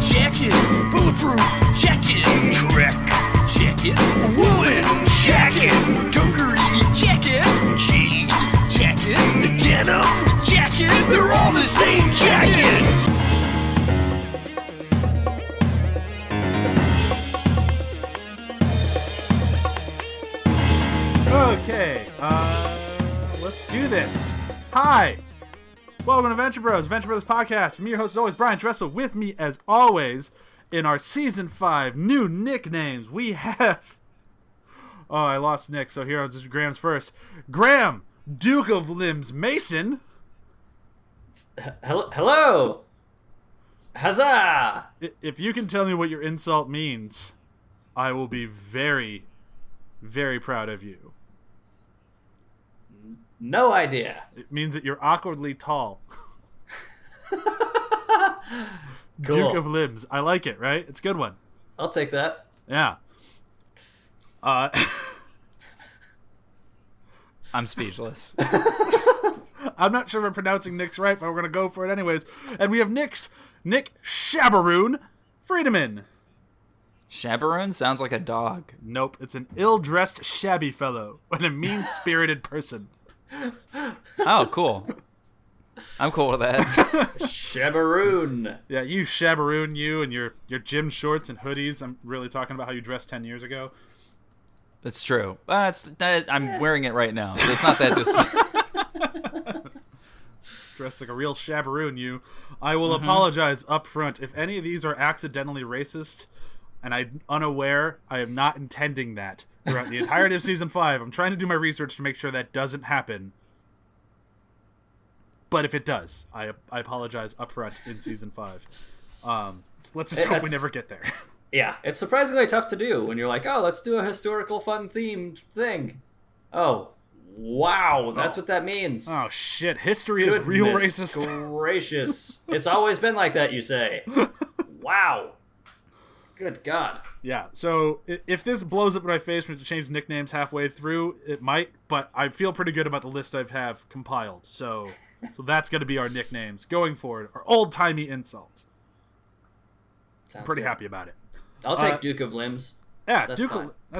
jacket, bulletproof jacket, Trek jacket, woolen jacket, dungaree jacket, jean jacket, denim jacket, they're all the same jacket. Okay, let's do this. Hi, welcome to Venture Bros Podcast. I'm your host, as always, Brian Dressel. With me, as always, in our Season 5 new nicknames, we have... Oh, I lost Nick, so here, just Graham's first. Graham, Duke of Limbs Mason. Hello! Huzzah! If you can tell me what your insult means, I will be very, very proud of you. No idea. It means that you're awkwardly tall. Cool. Duke of Limbs. I like it, right? It's a good one. I'll take that. Yeah. I'm speechless. I'm not sure we're pronouncing Nick's right, but we're going to go for it anyways. And we have Nick Shabaroon Friedemann. Shabaroon sounds like a dog. Nope, it's an ill-dressed, shabby fellow and a mean-spirited person. Oh, cool. I'm cool with that. Shabaroon. Yeah, you Shabaroon, you and your gym shorts and hoodies. I'm really talking about how you dressed 10 years ago. That's true. I'm wearing it right now, so it's not that just... Dressed like a real Shabaroon, you. I will apologize up front. If any of these are accidentally racist, and I'm unaware, I am not intending that throughout the entirety of Season 5. I'm trying to do my research to make sure that doesn't happen. But if it does, I apologize up front in Season 5. Let's just hope we never get there. Yeah, it's surprisingly tough to do when you're like, oh, let's do a historical fun-themed thing. Oh, wow, that's what that means. Oh, shit. History is real racist. Gracious. It's always been like that, you say. Wow. Good God. Yeah, so if this blows up in my face when to change nicknames halfway through, it might, but I feel pretty good about the list I have compiled. So that's going to be our nicknames going forward, our old-timey insults. I'm pretty happy about it. I'll take Duke of Limbs. Yeah, that's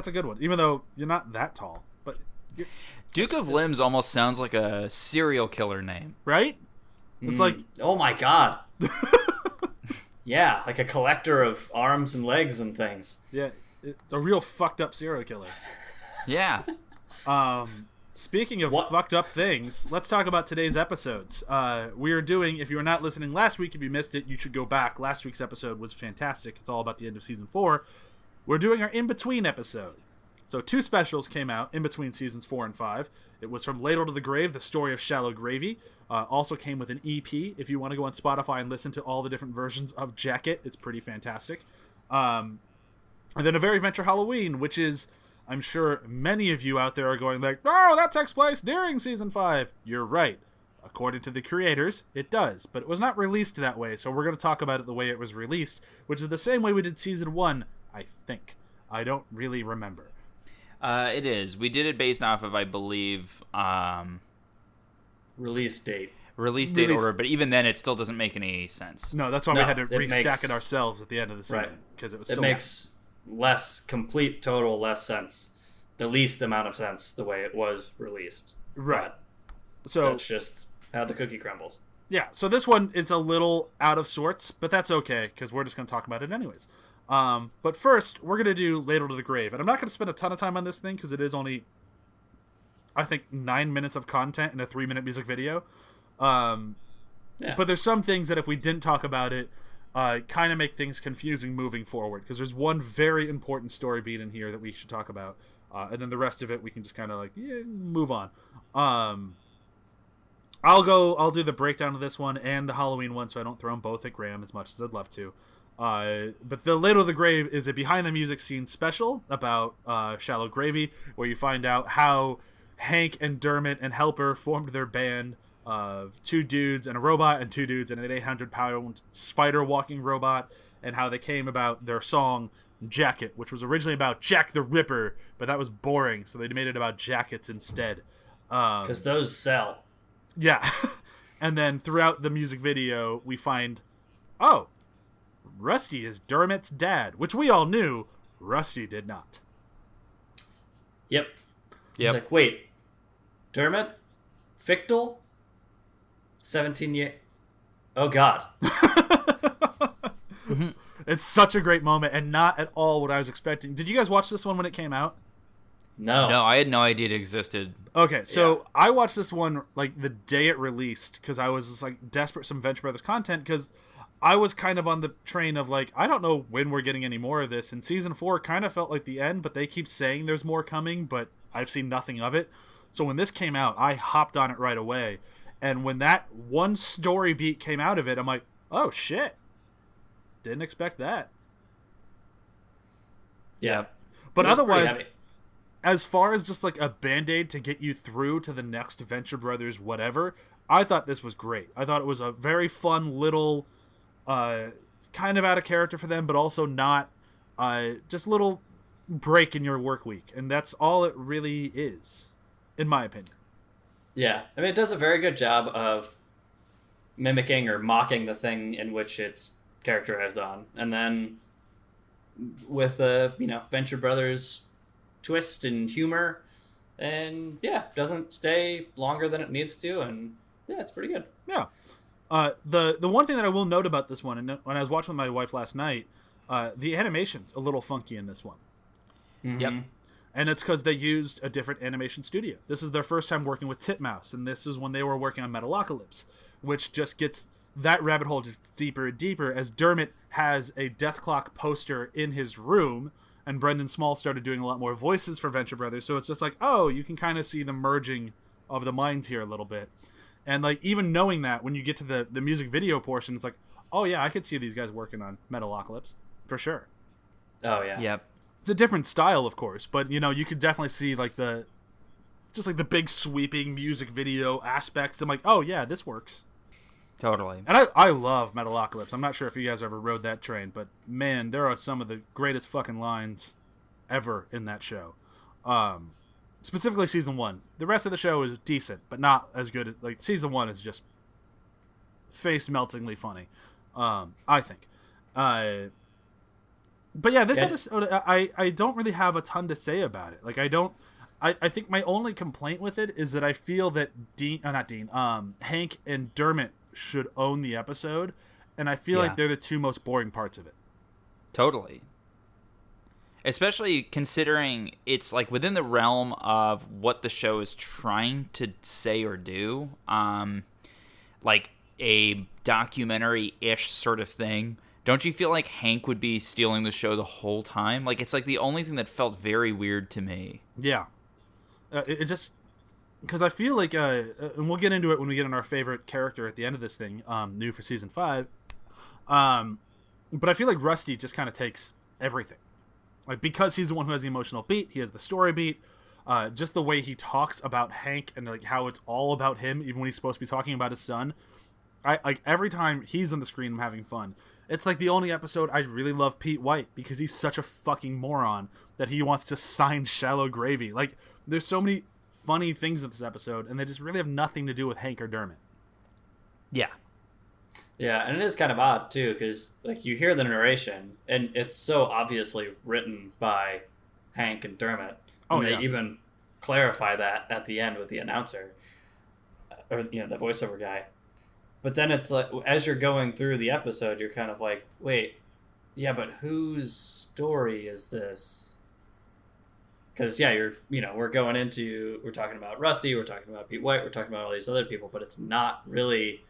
a good one, even though you're not that tall. But Duke of Limbs almost sounds like a serial killer name. Right? It's like... Oh my God. Yeah, like a collector of arms and legs and things. Yeah, it's a real fucked up serial killer. Yeah. Speaking of fucked up things, let's talk about today's episodes. We are doing, if you were not listening last week, if you missed it, you should go back. Last week's episode was fantastic. It's all about the end of Season 4. We're doing our in-between episode. So 2 specials came out in between Seasons 4 and 5. It was from Ladle to the Grave, the story of Shallow Gravy. Also came with an EP. If you want to go on Spotify and listen to all the different versions of Jacket, it's pretty fantastic. And then A Very Venture Halloween, which is, I'm sure many of you out there are going like, oh, that takes place during Season 5. You're right. According to the creators, it does. But it was not released that way, so we're going to talk about it the way it was released, which is the same way we did Season 1, I think. I don't really remember. It is. We did it based off of, I believe, release date order, but even then it still doesn't make any sense. No, that's why we had to restack it ourselves at the end of the season, because it was still... It makes less sense. The least amount of sense the way it was released. Right. But so that's just how the cookie crumbles. Yeah, so this one, it's a little out of sorts, but that's okay, because we're just going to talk about it anyways. But first, we're going to do Ladle to the Grave. And I'm not going to spend a ton of time on this thing, because it is only, I think, 9 minutes of content in a 3-minute music video. But there's some things that if we didn't talk about it, kind of make things confusing moving forward, because there's one very important story beat in here that we should talk about. And then the rest of it, we can just kind of move on. I'll do the breakdown of this one and the Halloween one, so I don't throw them both at Graham as much as I'd love to. But the Ladle to the Grave is a behind the music scene special about Shallow Gravy, where you find out how Hank and Dermot and Helper formed their band of 2 dudes and a robot, and 2 dudes and an 800-pound spider walking robot, and how they came about their song Jacket, which was originally about Jack the Ripper, but that was boring, so they made it about jackets instead. Because those sell. Yeah. And then throughout the music video, we find, Rusty is Dermot's dad, which we all knew. Rusty did not. Yep. He's Yep. like, wait, Dermot? Fictal? 17 years... Oh, God. It's such a great moment, and not at all what I was expecting. Did you guys watch this one when it came out? No. No, I had no idea it existed. Okay, so Yeah. I watched this one like the day it released because I was just like desperate for some Venture Brothers content because I was kind of on the train of like, I don't know when we're getting any more of this. And season 4 kind of felt like the end, but they keep saying there's more coming, but I've seen nothing of it. So when this came out, I hopped on it right away. And when that one story beat came out of it, I'm like, oh shit. Didn't expect that. Yeah. But It was pretty otherwise, heavy. as far as just like a band-aid to get you through to the next Venture Brothers whatever, I thought this was great. I thought it was a very fun little kind of out of character for them, but also not just little break in your work week. And that's all it really is, in my opinion. Yeah. I mean, it does a very good job of mimicking or mocking the thing in which it's characterized on. And then with the, Venture Brothers twist and humor, and yeah, doesn't stay longer than it needs to, and yeah, it's pretty good. Yeah. The one thing that I will note about this one, and when I was watching with my wife last night, the animation's a little funky in this one. Mm-hmm. Yep. And it's because they used a different animation studio. This is their first time working with Titmouse, and this is when they were working on Metalocalypse, which just gets that rabbit hole just deeper and deeper as Dermot has a Death Clock poster in his room, and Brendan Small started doing a lot more voices for Venture Brothers, so it's just like, oh, you can kind of see the merging of the minds here a little bit. And like even knowing that, when you get to the music video portion, it's like, oh yeah, I could see these guys working on Metalocalypse, for sure. Oh yeah. Yep. It's a different style, of course, but you could definitely see like the big sweeping music video aspects. I'm like, oh yeah, this works. Totally. And I love Metalocalypse. I'm not sure if you guys ever rode that train, but man, there are some of the greatest fucking lines ever in that show. Specifically season 1. The rest of the show is decent, but not as good as like season 1 is just face meltingly funny. I think. But yeah, this episode, I don't really have a ton to say about it. Like, I think my only complaint with it is that I feel that Hank and Dermot should own the episode, and I feel like they're the two most boring parts of it. Totally. Especially considering it's like within the realm of what the show is trying to say or do, like a documentary-ish sort of thing. Don't you feel like Hank would be stealing the show the whole time? Like, it's like the only thing that felt very weird to me. Yeah. It just... Because I feel like... and we'll get into it when we get in our favorite character at the end of this thing, new for Season 5. But I feel like Rusty just kind of takes everything. Like, because he's the one who has the emotional beat, he has the story beat, just the way he talks about Hank and like how it's all about him, even when he's supposed to be talking about his son. Like every time he's on the screen, I'm having fun. It's like the only episode I really love Pete White because he's such a fucking moron that he wants to sign Shallow Gravy. Like, there's so many funny things in this episode, and they just really have nothing to do with Hank or Dermot. Yeah. Yeah, and it is kind of odd too, because like you hear the narration, and it's so obviously written by Hank and Dermot. And they even clarify that at the end with the announcer, or the voiceover guy. But then it's like, as you're going through the episode, you're kind of like, wait, yeah, but whose story is this? Because we're going into, we're talking about Rusty, we're talking about Pete White, we're talking about all these other people, but it's not really.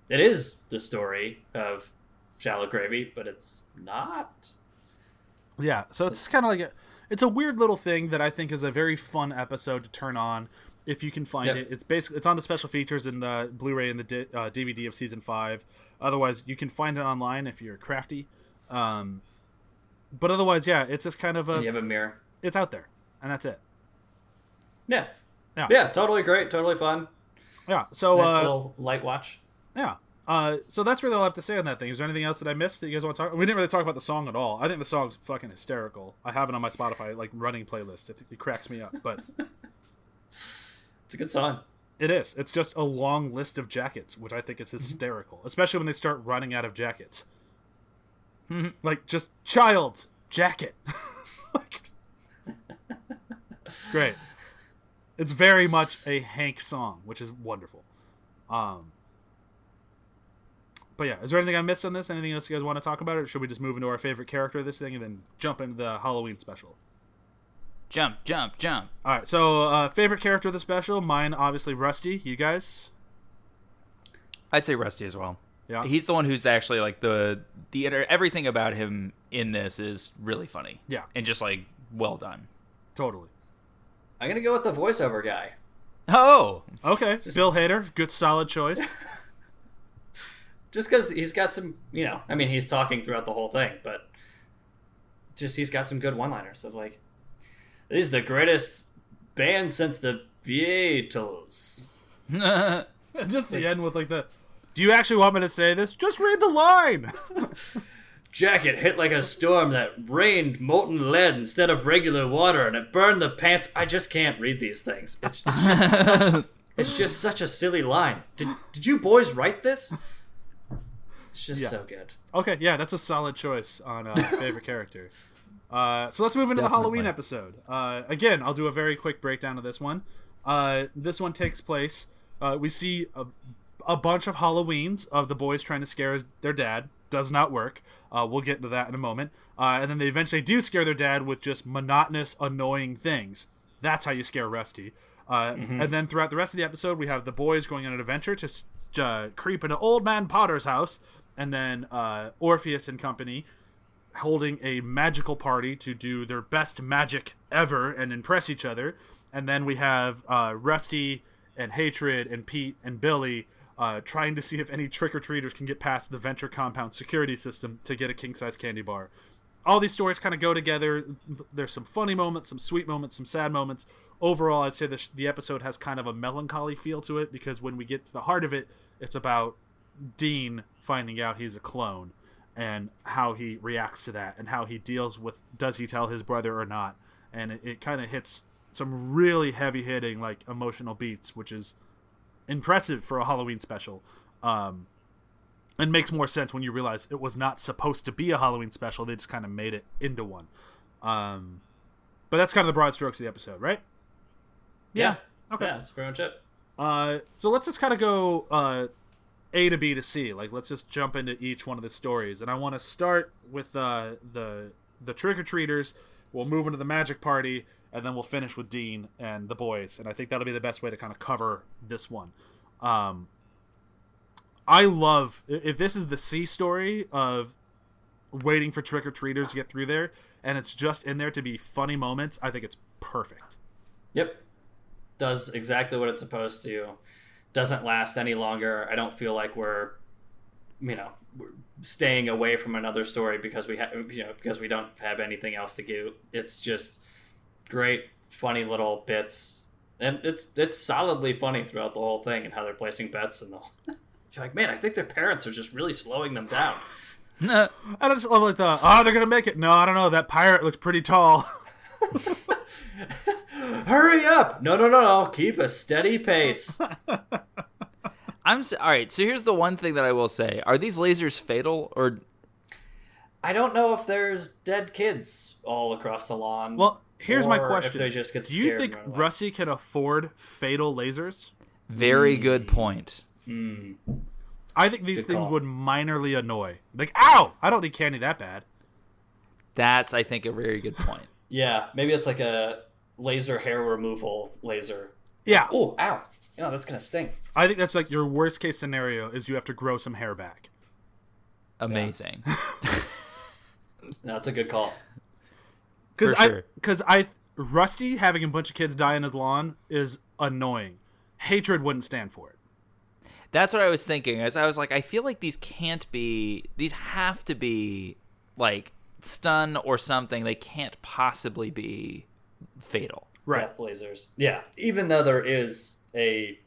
It is the story of Shallow Gravy, but it's not. Yeah, so it's kind of like it's a weird little thing that I think is a very fun episode to turn on if you can find it. It's on the special features in the Blu-ray and the DVD of Season 5. Otherwise, you can find it online if you're crafty. But otherwise, yeah, it's just kind of You have a mirror. It's out there, and that's it. Yeah. Yeah, totally great, totally fun. Yeah, so Nice little light watch. Yeah. So that's really all I have to say on that thing. Is there anything else that I missed that you guys want to talk? We didn't really talk about the song at all. I think the song's fucking hysterical. I have it on my Spotify like running playlist. It cracks me up, but It's a good song. it is. It's just a long list of jackets, which I think is hysterical, especially when they start running out of jackets. Like, just child's jacket. It's great. It's very much a Hank song, which is wonderful. But yeah, is there anything I missed on this? Anything else you guys want to talk about? Or should we just move into our favorite character of this thing and then jump into the Halloween special? Jump. All right, so favorite character of the special, mine obviously Rusty. You guys? I'd say Rusty as well. Yeah, he's the one who's actually like the everything about him in this is really funny. Yeah, and just like well done. Totally. I'm gonna go with the voiceover guy. Oh, okay. Bill Hader, good solid choice. Just because he's got some, I mean, he's talking throughout the whole thing, but just he's got some good one-liners of like, "This is the greatest band since the Beatles." Just the end with like the, "Do you actually want me to say this? Just read the line." Jacket hit like a storm that rained molten lead instead of regular water, and it burned the pants. I just can't read these things. It's just such a silly line. Did you boys write this? It's just so good. Okay, yeah, that's a solid choice on favorite character. So let's move into the Halloween episode. Again, I'll do a very quick breakdown of this one. This one takes place. We see a bunch of Halloweens of the boys trying to scare their dad. Does not work. We'll get into that in a moment. And then they eventually do scare their dad with just monotonous, annoying things. That's how you scare Rusty. And then throughout the rest of the episode, we have the boys going on an adventure to creep into Old Man Potter's house. And then Orpheus and company holding a magical party to do their best magic ever and impress each other. And then we have Rusty and Hatred and Pete and Billy trying to see if any trick-or-treaters can get past the Venture Compound security system to get a king-size candy bar. All these stories kind of go together. There's some funny moments, some sweet moments, some sad moments. Overall, I'd say the episode has kind of a melancholy feel to it, because when we get to the heart of it, it's about Dean finding out he's a clone and how he reacts to that and how he deals with, does he tell his brother or not. And it kind of hits some really heavy-hitting, like, emotional beats, which is impressive for a Halloween special, and makes more sense when you realize it was not supposed to be a Halloween special. They just kind of made it into one. But that's kind of the broad strokes of the episode, right? Yeah. Okay. Yeah, that's pretty much it. So let's just kind of go A to B to C. Like, let's just jump into each one of the stories, and I want to start with the trick-or-treaters. We'll move into the magic party, and then we'll finish with Dean and the boys. And I think that'll be the best way to kind of cover this one. I love, if this is the C story of waiting for trick-or-treaters to get through there, and it's just in there to be funny moments, I think it's perfect. Yep. Does exactly what it's supposed to. Doesn't last any longer. I don't feel like we're staying away from another story because we because we don't have anything else to do. It's just great, funny little bits, and it's solidly funny throughout the whole thing, and how they're placing bets and you're like, man, I think their parents are just really slowing them down. I just love like they're gonna make it. No, I don't know. That pirate looks pretty tall. Hurry up! No. Keep a steady pace. All right, so here's the one thing that I will say. Are these lasers fatal, or... I don't know if there's dead kids all across the lawn. Well, here's my question. If they just get Do you scared think and run away. Rusty can afford fatal lasers? Very good point. I think these Good things call. would minorly annoy. Like, ow! I don't need candy that bad. That's, I think, a very good point. Yeah, maybe it's like a laser hair removal laser. Yeah. Oh, ow. No, that's going to sting. I think that's like your worst case scenario is you have to grow some hair back. Amazing. No, that's a good call. Because Rusty having a bunch of kids die on his lawn is annoying. Hatred wouldn't stand for it. That's what I was thinking. As I was like, I feel like these have to be like stun or something. They can't possibly be fatal. Right. Death lasers. Yeah, even though there is a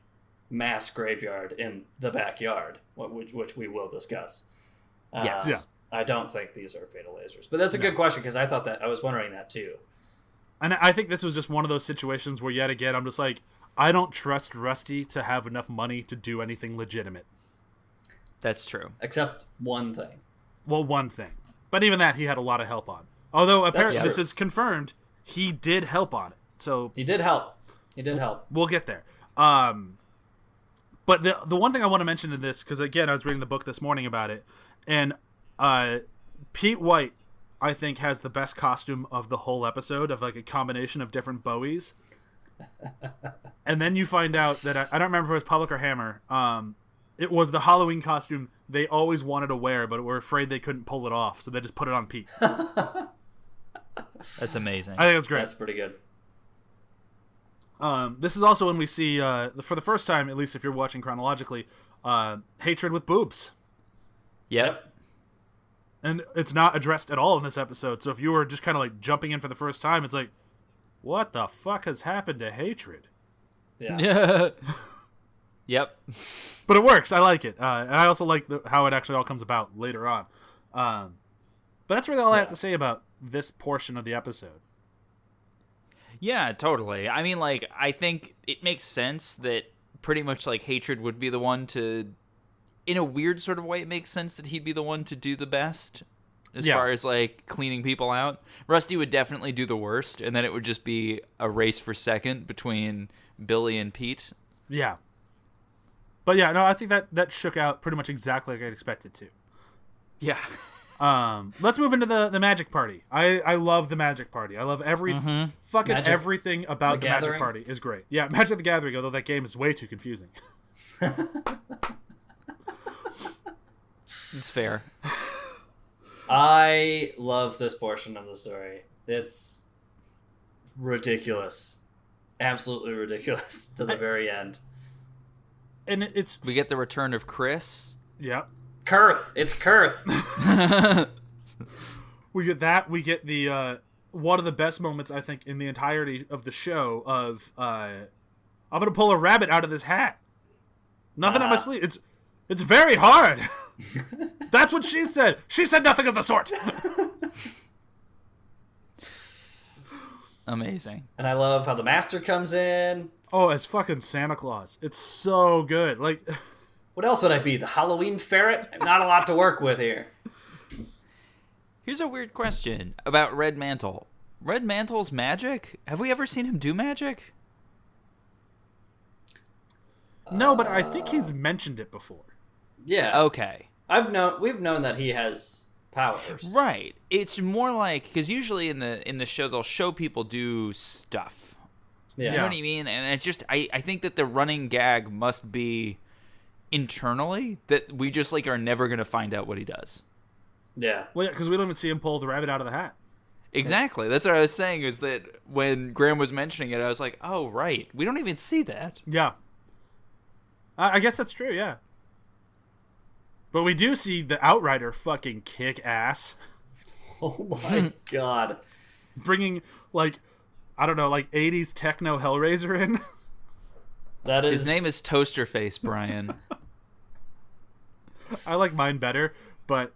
mass graveyard in the backyard, which we will discuss. Yes. Yeah. I don't think these are fatal lasers. But that's a good question, because I was wondering that too. And I think this was just one of those situations where, yet again, I'm just like, I don't trust Rusty to have enough money to do anything legitimate. That's true. Except one thing. Well, one thing. But even that, he had a lot of help on. Although apparently this true. is confirmed, he did help on it. So He did help. We'll get there. But the one thing I want to mention in this, because again, I was reading the book this morning about it, and Pete White, I think, has the best costume of the whole episode, of like a combination of different Bowies. And then you find out that I don't remember if it was Public or Hammer. It was the Halloween costume they always wanted to wear, but were afraid they couldn't pull it off, so they just put it on Pete. That's amazing. I think that's great. That's pretty good. This is also when we see, for the first time, at least if you're watching chronologically, hatred with boobs. Yep. And it's not addressed at all in this episode, so if you were just kind of like jumping in for the first time, it's like, what the fuck has happened to hatred? Yeah. Yep. But it works. I like it. And I also like how it actually all comes about later on. But that's really all I have to say about this portion of the episode. Yeah, totally. I mean, like, I think it makes sense that pretty much, like, hatred would be the one to... In a weird sort of way, it makes sense that he'd be the one to do the best as far as, like, cleaning people out. Rusty would definitely do the worst, and then it would just be a race for second between Billy and Pete. Yeah. But yeah, no, I think that shook out pretty much exactly like I'd expected to. Yeah. Let's move into the magic party. I love the magic party. I love everything about the magic party is great. Yeah, Magic the Gathering, although that game is way too confusing. It's fair. I love this portion of the story. It's ridiculous. Absolutely ridiculous to the very end. And we get the return of Chris. Yeah. Kurth. It's Kurth. We get that. We get the one of the best moments, I think, in the entirety of the show of I'm gonna pull a rabbit out of this hat. Nothing on my sleeve. It's very hard. That's what she said. She said nothing of the sort. Amazing. And I love how the master comes in. Oh, as fucking Santa Claus. It's so good. Like, what else would I be? The Halloween ferret? Not a lot to work with here. Here's a weird question about Red Mantle. Red Mantle's magic? Have we ever seen him do magic? No, but I think he's mentioned it before. Yeah. Okay. We've known that he has powers. Right. It's more like, because usually in the show they'll show people do stuff. Yeah. You know what I mean? And it's just I think that the running gag must be internally that we just like are never gonna find out what he does. Yeah. Well, yeah, because we don't even see him pull the rabbit out of the hat. Exactly. That's what I was saying, is that when Graham was mentioning it, I was like, oh, right. We don't even see that. Yeah. I guess that's true, yeah. But we do see the Outrider fucking kick ass. Oh my god. Bringing, like, I don't know, like 80s techno Hellraiser in. That is... His name is Toaster Face, Brian. I like mine better, but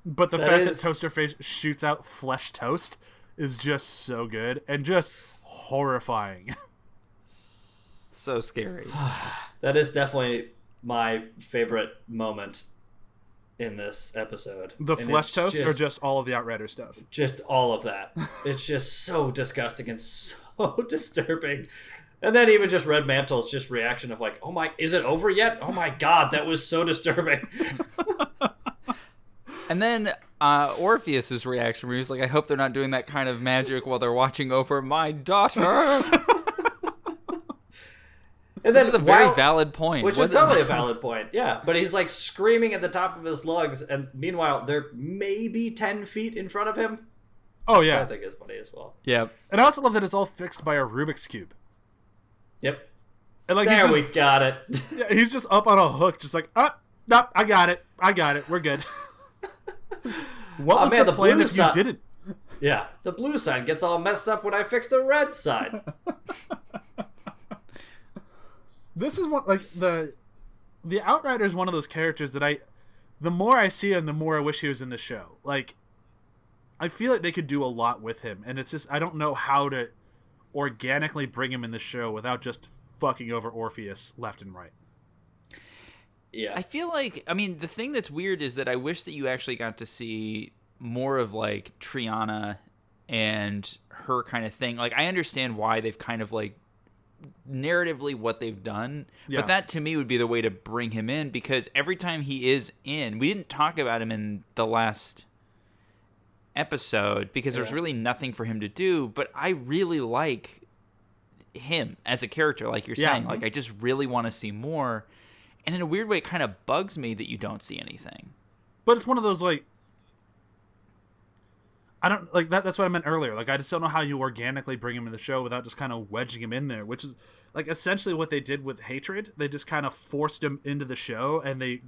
but the fact that Toaster Face shoots out flesh toast is just so good and just horrifying. So scary. That is definitely my favorite moment in this episode. The flesh toast or just all of the Outrider stuff? Just all of that. It's just so disgusting and so disturbing. And then even just Red Mantle's just reaction of like, oh my, is it over yet? Oh my god, that was so disturbing. And then Orpheus's reaction where he was like, I hope they're not doing that kind of magic while they're watching over my daughter. And then which is a very valid point. Which is totally a valid point, yeah. But he's like screaming at the top of his lungs, and meanwhile, they're maybe 10 feet in front of him. Oh, yeah. I think is funny as well. Yeah. And I also love that it's all fixed by a Rubik's Cube. Yep. And like there we got it. Yeah, he's just up on a hook, just like, nope, I got it. We're good. What was the plan if you didn't? Yeah, the blue side gets all messed up when I fix the red side. This is what, like, the Outrider is one of those characters that the more I see him, the more I wish he was in the show. Like, I feel like they could do a lot with him, and it's just, I don't know how to organically bring him in the show without just fucking over Orpheus left and right. Yeah. I feel like, I mean, the thing that's weird is that I wish that you actually got to see more of like Triana and her kind of thing. Like I understand why they've kind of like narratively what they've done, but that to me would be the way to bring him in, because every time he is in, we didn't talk about him in the last episode because there's really nothing for him to do, but I really like him as a character, like you're saying. Like I just really want to see more, and in a weird way it kind of bugs me that you don't see anything. But it's one of those, like, I don't like that. That's what I meant earlier. Like, I just don't know how you organically bring him in the show without just kind of wedging him in there, which is like essentially what they did with Hatred. They just kind of forced him into the show, and they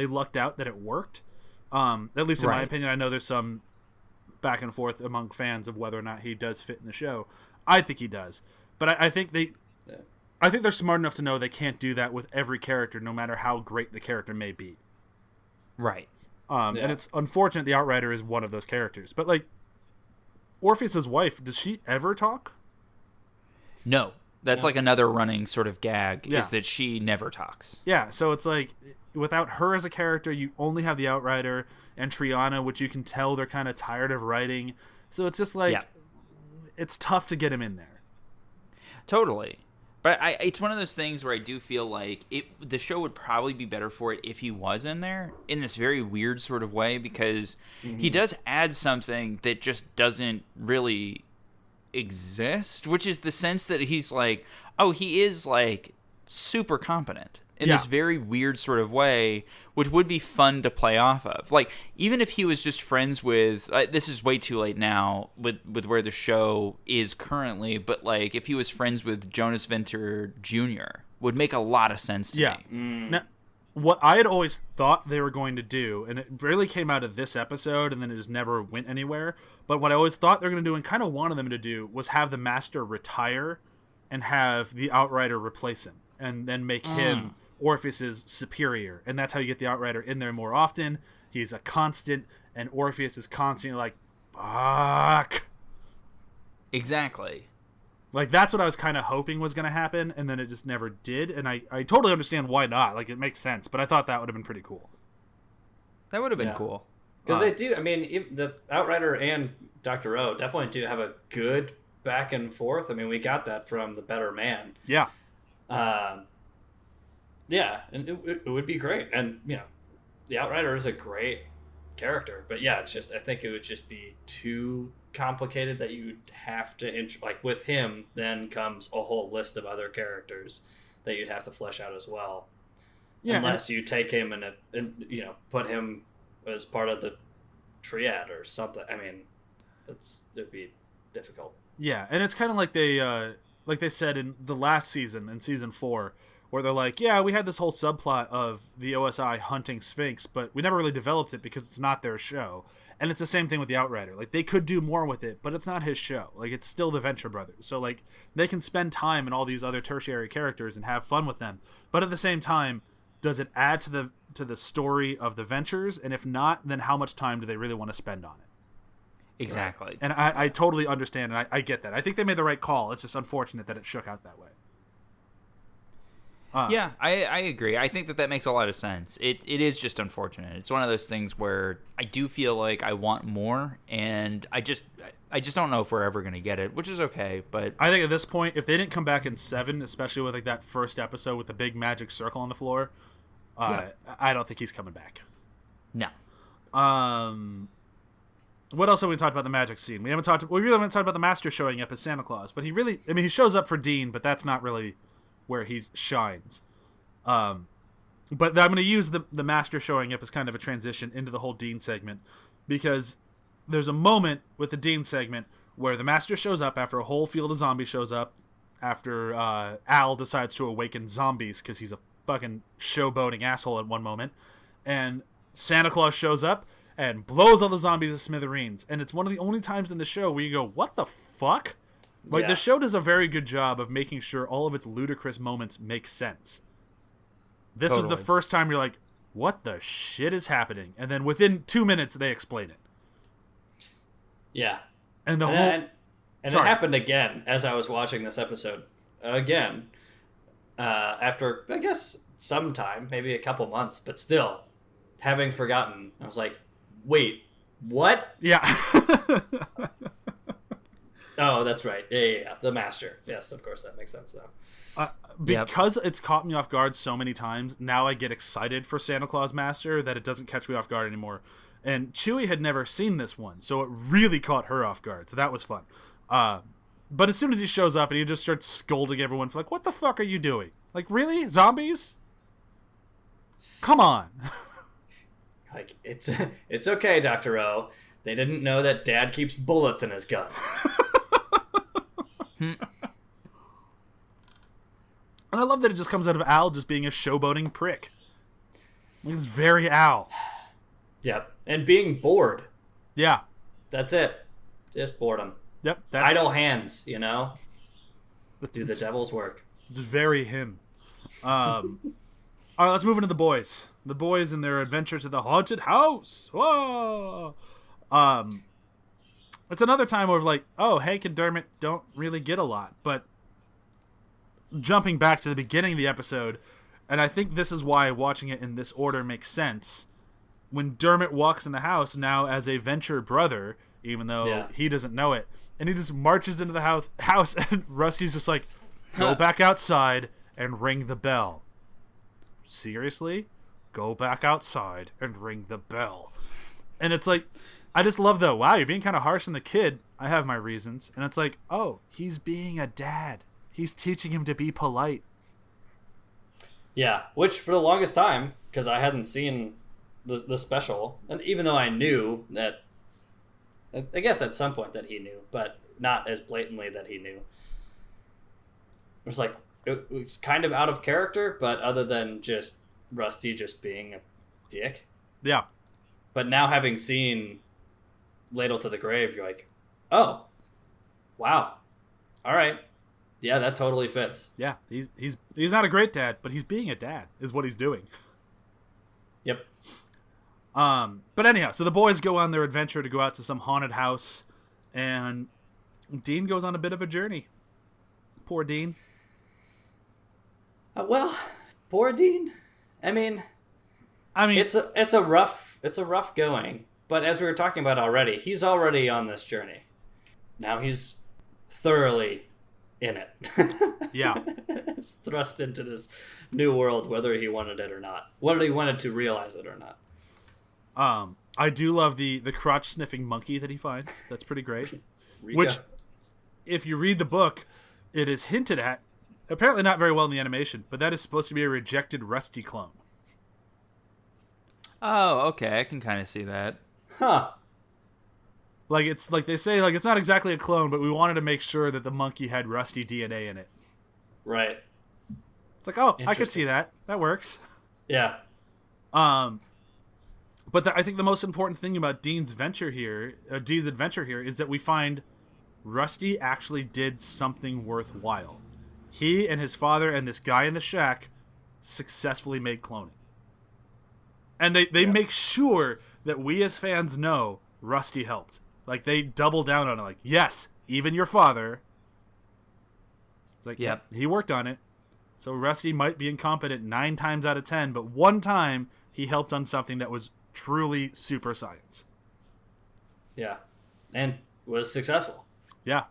lucked out that it worked. At least in my opinion. I know there's some back and forth among fans of whether or not he does fit in the show. I think he does, but I think they're smart enough to know they can't do that with every character, no matter how great the character may be. Right. And it's unfortunate the Outrider is one of those characters, but like, Orpheus's wife, does she ever talk? No. That's like another running sort of gag, is that she never talks. Yeah, so it's like, without her as a character, you only have the Outrider and Triana, which you can tell they're kind of tired of writing. So it's just like, it's tough to get him in there. Totally. But it's one of those things where I do feel like the show would probably be better for it if he was in there in this very weird sort of way, because he does add something that just doesn't really exist, which is the sense that he's like, oh, he is like super competent in this very weird sort of way, which would be fun to play off of. Like, even if he was just friends with, this is way too late now with where the show is currently, but like if he was friends with Jonas Vinter Jr., would make a lot of sense to me. Now, what I had always thought they were going to do, and it really came out of this episode and then it just never went anywhere, but what I always thought they were going to do and kind of wanted them to do was have the Master retire and have the Outrider replace him, and then make him Orpheus's superior, and that's how you get the Outrider in there more often. He's a constant, and Orpheus is constantly like, fuck. Exactly. Like, that's what I was kind of hoping was going to happen, and then it just never did, and I totally understand why not. Like, it makes sense, but I thought that would have been pretty cool. That would have been cool. Because they do, I mean, the Outrider and Dr. O definitely do have a good back and forth. I mean, we got that from The Better Man. Yeah. Yeah, and it would be great. And, you know, the Outrider is a great character. But, yeah, it's just, I think it would just be too complicated that you'd have to, like, with him, then comes a whole list of other characters that you'd have to flesh out as well. Yeah, unless you take him and, you know, put him as part of the triad or something. I mean, it'd be difficult. Yeah, and it's kind of like they said in the last season, in season 4, where they're like, yeah, we had this whole subplot of the OSI hunting Sphinx, but we never really developed it because it's not their show. And it's the same thing with the Outrider. Like, they could do more with it, but it's not his show. Like, it's still the Venture Brothers. So, like, they can spend time in all these other tertiary characters and have fun with them. But at the same time, does it add to the story of the Ventures? And if not, then how much time do they really want to spend on it? Exactly. Right? And I totally understand, and I get that. I think they made the right call. It's just unfortunate that it shook out that way. Yeah, I agree. I think that makes a lot of sense. It is just unfortunate. It's one of those things where I do feel like I want more, and I just don't know if we're ever going to get it, which is okay. But I think at this point, if they didn't come back in 7, especially with like that first episode with the big magic circle on the floor, I don't think he's coming back. No. What else have we talked about the magic scene? We really haven't talked about the Master showing up as Santa Claus, but he shows up for Dean, but that's not really where he shines. But I'm going to use the Master showing up as kind of a transition into the whole Dean segment, because there's a moment with the Dean segment where the Master shows up after a whole field of zombies shows up, after Al decides to awaken zombies because he's a fucking showboating asshole at one moment, and Santa Claus shows up and blows all the zombies to smithereens. And it's one of the only times in the show where you go, what the fuck? Like, the show does a very good job of making sure all of its ludicrous moments make sense. This was the first time you're like, what the shit is happening? And then within 2 minutes, they explain it. Yeah. And it happened again as I was watching this episode. Again. After, I guess, some time, maybe a couple months, but still, having forgotten, I was like, wait, What? Yeah. Oh, that's right. Yeah. The master. Yes, of course, that makes sense now. Because it's caught me off guard so many times, now I get excited for Santa Claus Master that it doesn't catch me off guard anymore. And Chewie had never seen this one, so it really caught her off guard. So that was fun. But as soon as he shows up and he just starts scolding everyone for like, what the fuck are you doing? Like, really? Zombies? Come on. Like, it's okay, Dr. O. They didn't know that Dad keeps bullets in his gun. And I love that it just comes out of Al just being a showboating prick. Like, it's very Al. Yep. And being bored. Yeah. That's it. Just boredom. Yep. Idle hands, you know? Do the devil's work. It's very him. All right, let's move into the boys. The boys and their adventure to the haunted house. Whoa! It's another time where like, oh, Hank and Dermot don't really get a lot, but jumping back to the beginning of the episode, and I think this is why watching it in this order makes sense. When Dermot walks in the house now as a Venture brother, even though he doesn't know it, and he just marches into the house, and Rusty's just like, go back outside and ring the bell. Seriously? Go back outside and ring the bell. And it's like, I just love though, wow, you're being kind of harsh on the kid. I have my reasons. And it's like, oh, he's being a dad. He's teaching him to be polite. Yeah, which for the longest time, because I hadn't seen the special, and even though I knew that, I guess at some point that he knew, but not as blatantly that he knew. It was like, it was kind of out of character, but other than just Rusty just being a dick. Yeah. But now having seen Ladle to the Grave, you're like, oh, wow. All right. Yeah, that totally fits. Yeah, he's not a great dad, but he's being a dad is what he's doing. Yep. But anyhow, so the boys go on their adventure to go out to some haunted house, and Dean goes on a bit of a journey. Poor Dean. Well, poor Dean. I mean, it's a rough going. But as we were talking about already, he's already on this journey. Now he's thoroughly in it. Yeah. He's thrust into this new world, whether he wanted it or not. Whether he wanted to realize it or not. I do love the crotch sniffing monkey that he finds. That's pretty great. Rika. Which, if you read the book, it is hinted at. Apparently not very well in the animation, but that is supposed to be a rejected Rusty clone. Oh, okay. I can kind of see that. Huh. Like, it's like they say, like, it's not exactly a clone, but we wanted to make sure that the monkey had Rusty DNA in it. Right. It's like, oh, I could see that. That works. Yeah. But I think the most important thing about Dean's adventure here is that we find Rusty actually did something worthwhile. He and his father and this guy in the shack successfully made cloning. And they make sure that we as fans know Rusty helped. Like, they double down on it. Like, yes, even your father. It's like, yep, he worked on it. So Rusty might be incompetent 9 times out of 10, but one time he helped on something that was truly super science. Yeah. And was successful. Yeah.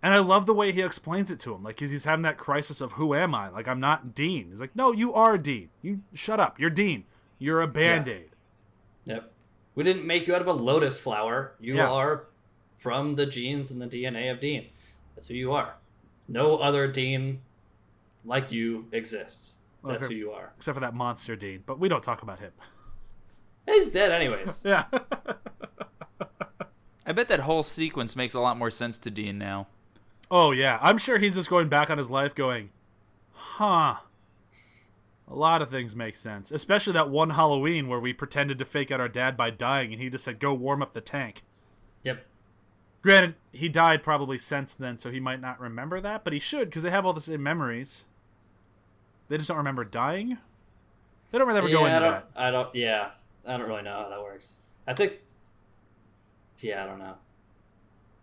And I love the way he explains it to him. Like, he's having that crisis of, who am I? Like, I'm not Dean. He's like, no, you are Dean. You shut up. You're Dean. You're a Band-Aid. Yep. We didn't make you out of a lotus flower. You are from the genes and the DNA of Dean. That's who you are. No other Dean like you exists. That's who you are. Except for that monster Dean. But we don't talk about him. He's dead anyways. Yeah. I bet that whole sequence makes a lot more sense to Dean now. Oh, yeah. I'm sure he's just going back on his life going, huh. A lot of things make sense. Especially that one Halloween where we pretended to fake out our dad by dying and he just said, go warm up the tank. Yep. Granted, he died probably since then, so he might not remember that, but he should, because they have all the same memories. They just don't remember dying? They don't really ever go into that. I don't really know how that works. I think... Yeah, I don't know.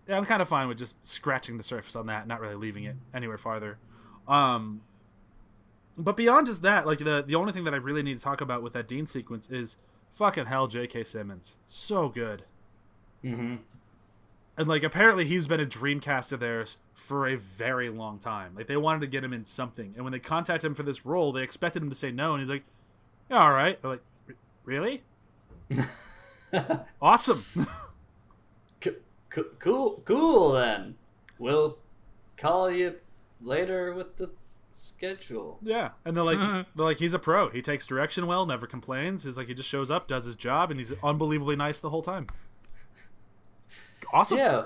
Yeah, I'm kind of fine with just scratching the surface on that, not really leaving it anywhere farther. But beyond just that, like the only thing that I really need to talk about with that Dean sequence is fucking hell, J.K. Simmons. So good. Mm-hmm. And, like, apparently he's been a dream cast of theirs for a very long time. Like, they wanted to get him in something. And when they contacted him for this role, they expected him to say no. And he's like, yeah, all right. They're like, really? Awesome. Cool, then. We'll call you later with the schedule. Yeah. And they're like, he's a pro. He takes direction well, never complains. He's like, he just shows up, does his job, and he's unbelievably nice the whole time. Awesome. Yeah.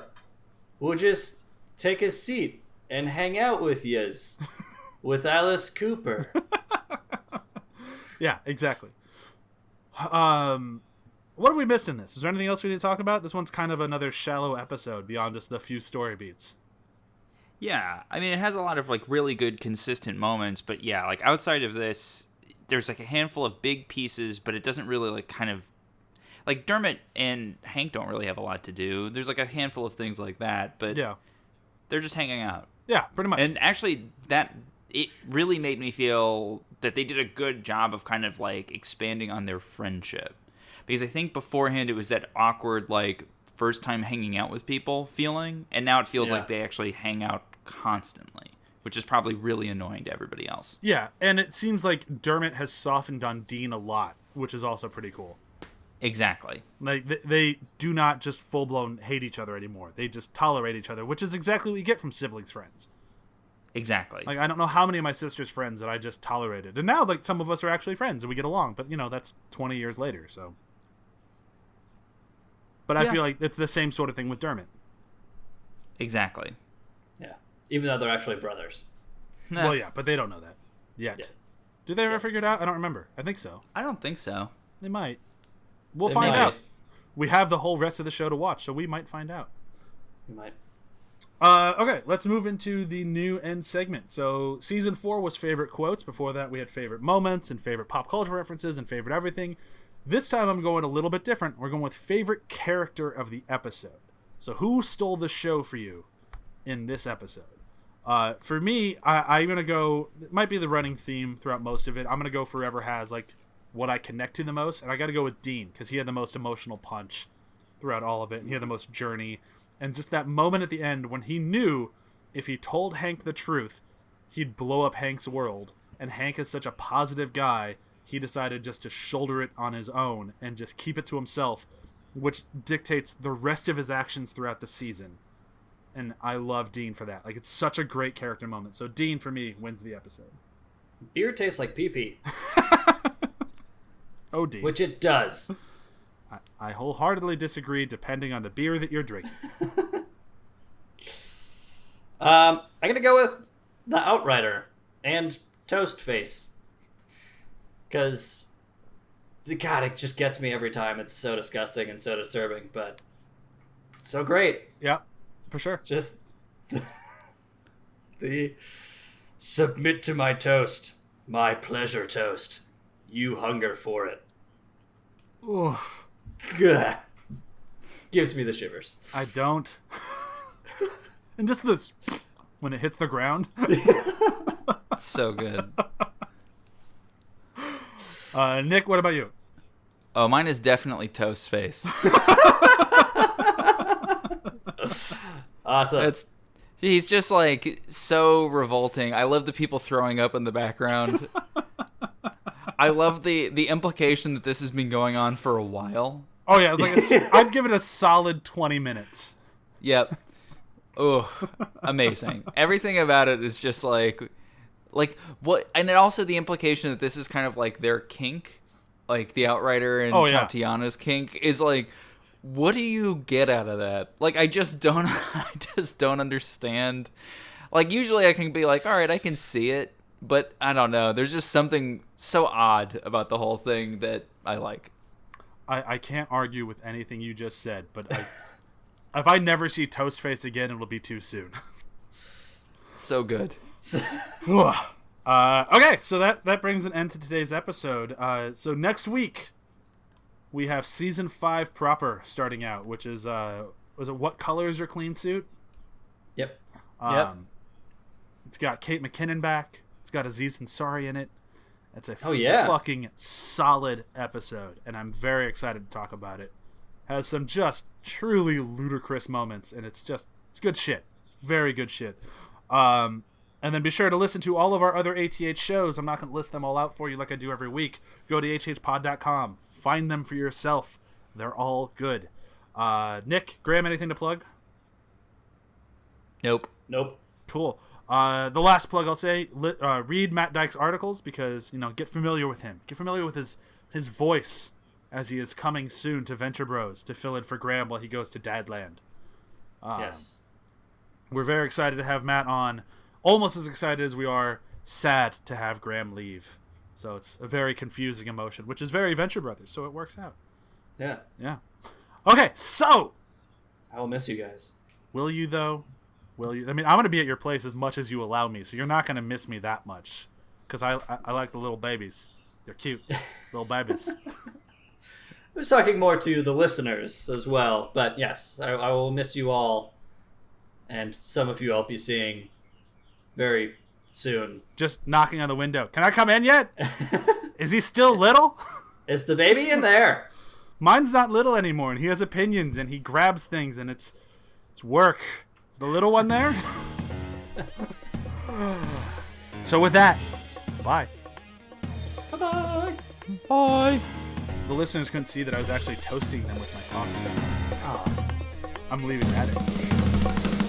We'll just take a seat and hang out with yous. With Alice Cooper. Yeah, exactly. What have we missed in this? Is there anything else we need to talk about? This one's kind of another shallow episode beyond just the few story beats. Yeah, I mean, it has a lot of, like, really good, consistent moments, but yeah, like, outside of this, there's, like, a handful of big pieces, but it doesn't really, like, kind of, like, Dermot and Hank don't really have a lot to do. There's, like, a handful of things like that, but yeah, they're just hanging out. Yeah, pretty much. And actually, it really made me feel that they did a good job of kind of, like, expanding on their friendship. Because I think beforehand it was that awkward, like, first time hanging out with people feeling, and now it feels like they actually hang out constantly, which is probably really annoying to everybody else. Yeah, and it seems like Dermot has softened on Dean a lot, which is also pretty cool. Exactly. Like, they do not just full-blown hate each other anymore. They just tolerate each other, which is exactly what you get from siblings friends. Exactly. Like, I don't know how many of my sister's friends that I just tolerated. And now, like, some of us are actually friends and we get along. But, you know, that's 20 years later, so. But I feel like it's the same sort of thing with Dermot. Exactly. Yeah. Even though they're actually brothers. Nah. Well, yeah, but they don't know that yet. Yeah. Do they ever figure it out? I don't remember. I think so. I don't think so. They might. We'll find out. We have the whole rest of the show to watch, so we might find out. We might. Okay, let's move into the new end segment. So, season 4 was favorite quotes. Before that, we had favorite moments and favorite pop culture references and favorite everything. This time, I'm going a little bit different. We're going with favorite character of the episode. So, who stole the show for you in this episode? For me, I'm going to go... It might be the running theme throughout most of it. I'm going to go forever has, like, what I connect to the most. And I got to go with Dean, because he had the most emotional punch throughout all of it. And he had the most journey. And just that moment at the end when he knew if he told Hank the truth, he'd blow up Hank's world. And Hank is such a positive guy, he decided just to shoulder it on his own and just keep it to himself, which dictates the rest of his actions throughout the season. And I love Dean for that. Like, it's such a great character moment. So Dean, for me, wins the episode. Beer tastes like pee-pee. Oh, Dean. Which it does. I wholeheartedly disagree, depending on the beer that you're drinking. I'm going to go with the Outrider and Toast Face. Because, God, it just gets me every time. It's so disgusting and so disturbing, but it's so great. Yeah, for sure. Just the submit to my toast, my pleasure toast. You hunger for it. Ooh. Gah. Gives me the shivers. I don't. And just this when it hits the ground. So good. Nick, what about you? Oh, mine is definitely Toast Face. Awesome. He's just like so revolting. I love the people throwing up in the background. I love the implication that this has been going on for a while. Oh yeah, it's like I'd give it a solid 20 minutes. Yep. Oh, amazing. Everything about it is just like what, and then also the implication that this is kind of like their kink, like the Outrider and Tatiana's kink is like, what do you get out of that? Like, I just don't understand. Like, usually I can be like, all right, I can see it, but I don't know. There's just something so odd about the whole thing that I like. I can't argue with anything you just said, but if I never see Toast Face again, it'll be too soon. So good. Okay, so that brings an end to today's episode. So next week, we have season 5 proper starting out, which is was it What Color Is Your Clean Suit? Yep. It's got Kate McKinnon back. It's got Aziz Ansari in it. It's a fucking solid episode, and I'm very excited to talk about it. Has some just truly ludicrous moments, and it's good shit. Very good shit. And then be sure to listen to all of our other ATH shows. I'm not going to list them all out for you like I do every week. Go to hhpod.com. Find them for yourself. They're all good. Nick, Graham, anything to plug? Nope. Cool. The last plug I'll say, read Matt Dyke's articles because, get familiar with him. Get familiar with his voice as he is coming soon to Venture Bros to fill in for Graham while he goes to Dadland. Yes. We're very excited to have Matt on. Almost as excited as we are sad to have Graham leave. So it's a very confusing emotion, which is very Venture Brothers, so it works out. Yeah. Yeah. Okay, so I will miss you guys. Will you, though? Will you? I mean, I'm going to be at your place as much as you allow me, so you're not going to miss me that much. Because I like the little babies. They're cute. Little babies. I was talking more to the listeners as well, but yes, I will miss you all. And some of you I'll be seeing very soon. Just knocking on the window. Can I come in yet? Is he still little? Is the baby in there? Mine's not little anymore, and he has opinions, and he grabs things, and it's work. Is the little one there? So with that, bye. Bye-bye. Bye. The listeners couldn't see that I was actually toasting them with my coffee. Oh. I'm leaving that in.